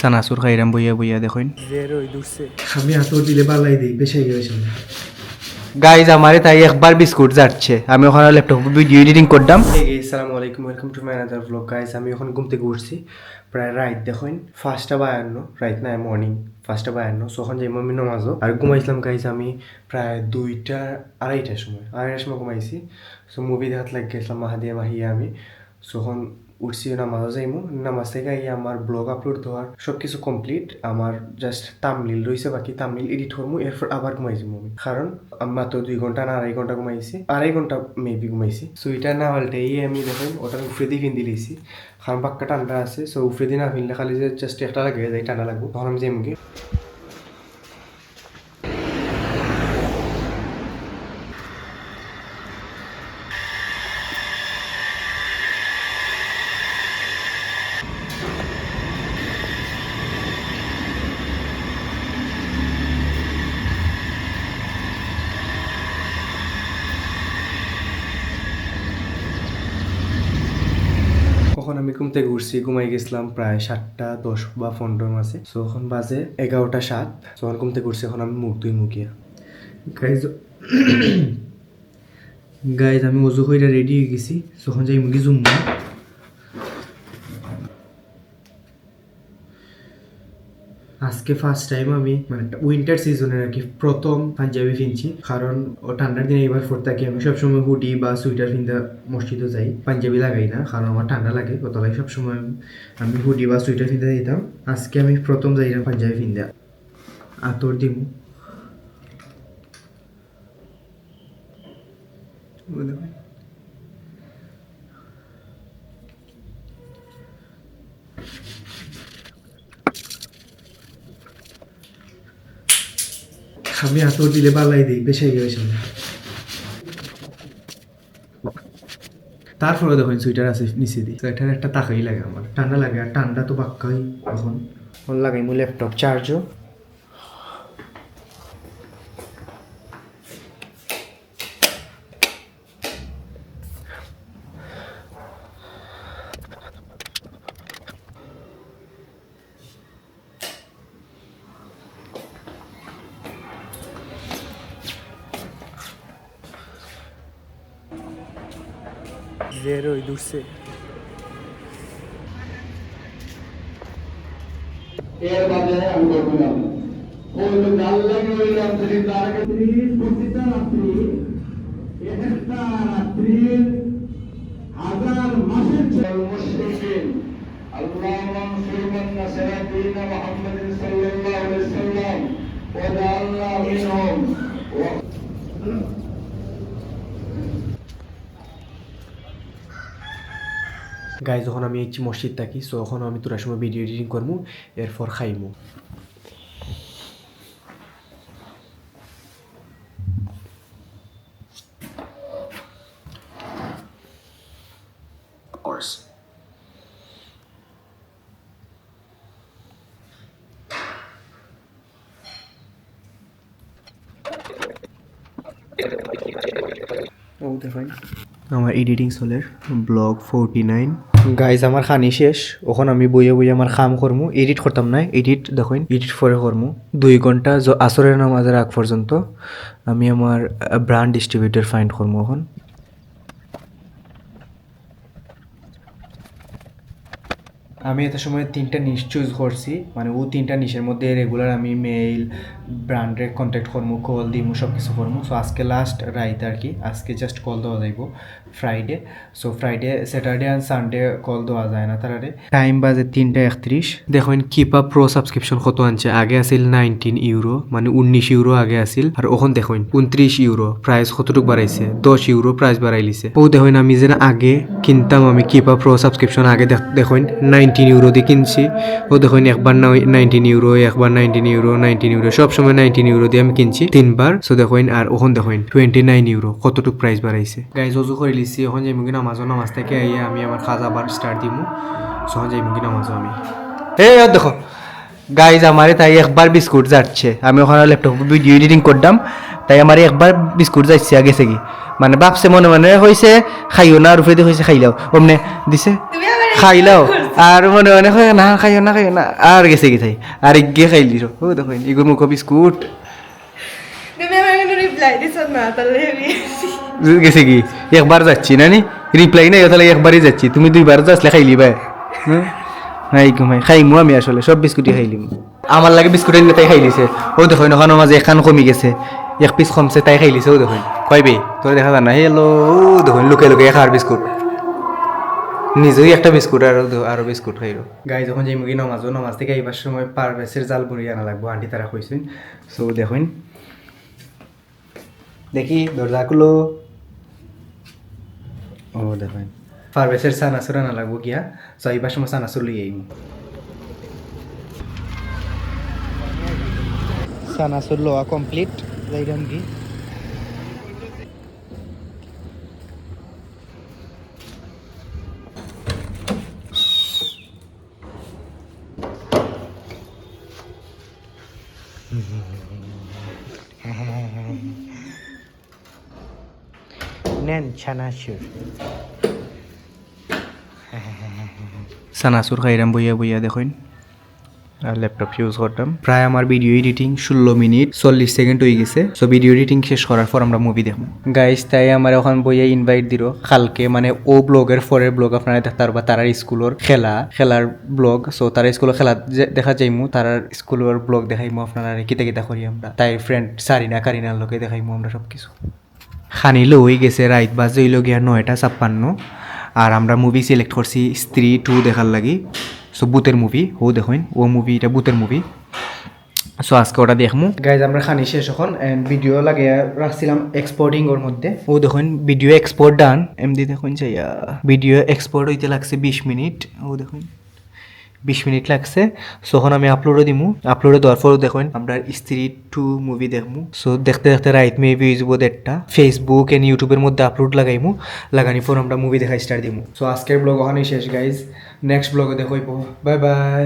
সানাসুর খাইরাম বইয়া বইয়া দেখুন আমি হাতর দিলে বালাই দিই বেশি গেছে গাইজ আমারে তাই একবার বিস্কুট যাচ্ছে আমি ওখানে ল্যাপটপ ভিডিও এডিটিং করতাম। আসসালামু আলাইকুম, welcome to my another blog guys. আমি এখন ঘুম থেকে উঠছি প্রায় রাত দেখুন 5:52, রাত না মর্নিং 5:52। সো এখন যাই আমি নমাজও আর ঘুমাইছিলাম গাইস আমি প্রায় 2:30-2:30টার সময় ঘুমাইছি। সো মুভি দেখাত লাগ গেছিলাম মাহাদিয়া মাহিয়া আমি। সো এখন উঠছি নামাজও যাইমু, নামাজ থেকে আইয়া আমার ব্লগ আপলোড দেওয়ার সব কিছু কমপ্লিট। আমার জাস্ট তামলিল রয়েছে, বাকি তামলিল এডিট করবো, এরপর আবার ঘুমাইছি মুভি। কারণ আমি মাত্র 2 ঘন্টা না 2.5 ঘন্টা ঘুমাইছি, 2.5 ঘন্টা মেবি ঘুমাইছি। সো এটা না পাল্টে আমি দেখেন ওটার উপরে দিয়ে ফিন্দি লিছি, কারণ পাক্কা ঠান্ডা আছে। সো উপরে দিয়ে না ফিনলে খালি যে জাস্ট একটা লাগে যাই ঠান্ডা লাগবো, তখন আমি যাইমুগে। কখন আমি ঘুম থেকে উঠছি, ঘুমাই গেছিলাম প্রায় 7:10 বা 15 মাসে। সো এখন বাজে 11:07। সো এখন ঘুম থেকে উঠছি, এখন আমি মুখ ধুই মুখিয়া গাইজ আমি অজু হইরা রেডি হয়ে গেছি। সো এখন যাই মুখে জুম। আজকে ফার্স্ট টাইম আমি মানে উইন্টার সিজনের আর কি প্রথম পাঞ্জাবি কিনছি, কারণ ও ঠান্ডার দিনে এবার ফোর থাকি। আমি সবসময় হুডি বা সুইটার কিনতে মসজিদে যাই, পাঞ্জাবি লাগাই না, কারণ আমার ঠান্ডা লাগে কতলাই। সবসময় আমি হুডি বা সুইটার কিনতে দিতাম। আজকে আমি প্রথম যাইলাম পাঞ্জাবি কিনতে। আতর দিমু আমি আতর দিলে বালাই দিই বেশি গেছে। তারপরে দেখুন সুইটার আছে নিচে দিই, সুইটার একটা তাকাই লাগে, আমার ঠান্ডা লাগে। আর ঠান্ডা তো বাক্কাই এখন লাগাই মু ল্যাপটপ চার্জও। জেরোই দূরছে এর বাদে আমি বললাম ওই তো গাল লাগে ওই রাত্রি তার রাত্রি প্রতিটা রাত্রি একটা রাত্রি হাজার মাসের মুশরিকিন আল্লাহুম্মা আনসুরমান নাসারাতিনা মুহাম্মাদিন সাল্লাল্লাহু আলাইহি ওয়াসাল্লাম ওয়া জাআলনা মিনহুম। গাইজ যখন আমি এই মসজিদ থাকি, সো এখন আমি তোরার সময় ভিডিও এডিটিং করবো, এরপর খাইমু। আমার এডিটিং সোলের ব্লগ 49 গাইজ আমার খানি শেষ। ওখানে আমি বইয়ে বইয়ে আমার কাম করমু, এডিট করতাম না, এডিট দেখুন এডিট পরে করমু 2 ঘন্টা আসরের নামাজের আগ পর্যন্ত আমি আমার ব্র্যান্ড ডিস্ট্রিবিউটর ফাইন্ড করমু। এখন আমি এত সময় 3টা নিশ চুজ করছি, মানে ও 3টা নিশের মধ্যে রেগুলার আমি মেইল ব্র্যান্ডের কন্ট্যাক্ট করবো, কল দিমু, সব কিছু করবো। সো আজকে লাস্ট রাইত আর কি, আজকে জাস্ট কল দেওয়া যাইব Friday. So Friday Saturday and Sunday call দেওয়া যায় না তারারে। টাইম বাজে 3:31। দেখুন কিপা প্রো সাবস্ক্রিপশন কত আনছে। আগে আসিল 19 ইউরো, মানে 19 ইউরো আগে আসিল, আর ওখান দেখুন 29 ইউরো। প্রাইস কতটুক বাড়াইছে, 10 ইউরো প্রাইস বাড়াই লিছে। ও দেখুন আমি যেন আগে কিনতাম, আমি কিপা প্রো সাবস্ক্রিপশন আগে দেখুন 19 ইউরো দিয়ে কিনছি। ও দেখুন একবার 19 ইউরো, একবার 19 ইউরো, 19 ইউরো, সবসময় 19 ইউরো দিয়ে আমি কিনছি 3বার। সো দেখুন আর ওখান দেখুন 29 ইউরো, কতটুক প্রাইস বাড়াইছে। গাইজ অজু করে লিছি, এখন যাই মুগি নামাজ থেকে আইয়া আমি আমার খাজা বার স্টার্ট দিমু। সহন যাই মুগি নামাজ আমি দেখো গাইজ আমারে তাই একবার বিস্কুট যাচ্ছে, আমি ওখানে ল্যাপটপ ভিডিও এডিটিং করতাম, তাই আমার একবার বিস্কুট যাচ্ছে গেছে কি, মানে ভাবছে মনে মনে হয়েছে খাইও না, আর উপরে দিয়ে হয়েছে খাইলাও, অমনে দিছে খাইলাও, আর মনে মনে হয় না খাইও না খাইও না, আর গেছে কি তাই আর গিয়ে খাইলি ও দেখো এগুলো মুখ বিস্কুট তুমি আমার কিন্তু রিপ্লাই দিছ না তাহলে গেছে কি একবার যাচ্ছি না নি রিপ্লাই নাই তাহলে একবারই যাচ্ছি, তুমি দুইবার যাচ্ছিলে খাইলি ভাই নাই ঘুমাই খাইমু আমি আসলে সব বিস্কুটই খাইলিম, আমার লাগে বিস্কুট এনে তাই খাইলিছে ও দেখো ওখানে মাঝে এখান কমি গেছে, এক পিস কমছে তাই খাইলিছে ও দেখুন কয় বে তোর দেখা যায় না হেলো ও দেখুন লুকে লুকে খার বিস্কুট নিজেই একটা বিস্কুট আরো বিস্কুট খাইল। গাই যখন যাই মুগি নমাজ থেকে এইবার সময় পারভেসের জাল বুড়ি আনা লাগবো, আন্টি তারা কইছেন। সো দেখুন দেখি দরজা খুলো, ও দেখুন পারভেসের চানাচুর আনা লাগবো গিয়া, সো এইবার সময় চানাচুর লই আইম, চানাচুর লোয়া কমপ্লিট যাইলাম কি নেন চানাচুর খাইরাম বইয়া বইয়া দেখুন আর ল্যাপটপ ইউজ করতাম। প্রায় আমার ভিডিও এডিটিং 16 মিনিট 40 সেকেন্ড হয়ে গেছে। সো ভিডিও এডিটিং শেষ করার পর আমরা মুভি দেখব। গাইস তাই আমার এখন বইয়া ইনভাইট দিল কালকে, মানে ও ব্লগের পরের ব্লগ আপনারা দেখতে পারবা, তারা স্কুলের খেলার ব্লগ। সো তারা স্কুলের খেলা দেখা যাইমু, তারা স্কুলের ব্লগ দেখাইমু আপনারা কিতা কিতা করি আমরা, তাই ফ্রেন্ড সারিনা কারিনার লোকে দেখাইমু আমরা সব কিছু। খানিলো হয়ে গেছে রাইত বাজে হইল গিয়া 9:56, আর আমরা মুভি সিলেক্ট করছি স্ত্রী 2 দেখার লাগি। সো বুতের মুভি ও দেখুন, ও মুভি এটা বুতের মুভি। সো আজকে ওটা দেখমু। গাইজ আমরা খানি শেষ এখন এন্ড ভিডিও লাগে রাখছিলাম এক্সপোর্টিং ওর মধ্যে, ও দেখুন ভিডিও এক্সপোর্ট ডান এমনি দেখুন চাইয়া ভিডিও এক্সপোর্ট হইতে লাগছে 20 মিনিট, ও দেখুন 20 মিনিট লাগছে। সো এখন আমি আপলোডও দিমু, আপলোডে দেওয়ার পরও দেখুন আমরা স্ত্রী 2 মুভি দেখমু। সো দেখতে দেখতে রাইট মেবি ইউজবো দেড়টা, ফেসবুক এন্ড ইউটিউবের মধ্যে আপলোড লাগাইমু, লাগানি পর আমরা মুভি দেখা স্টার্ট দিমু। সো আজকের ব্লগ ওখানেই শেষ গাইজ, নেক্সট ব্লগে দেখো, বাই বাই।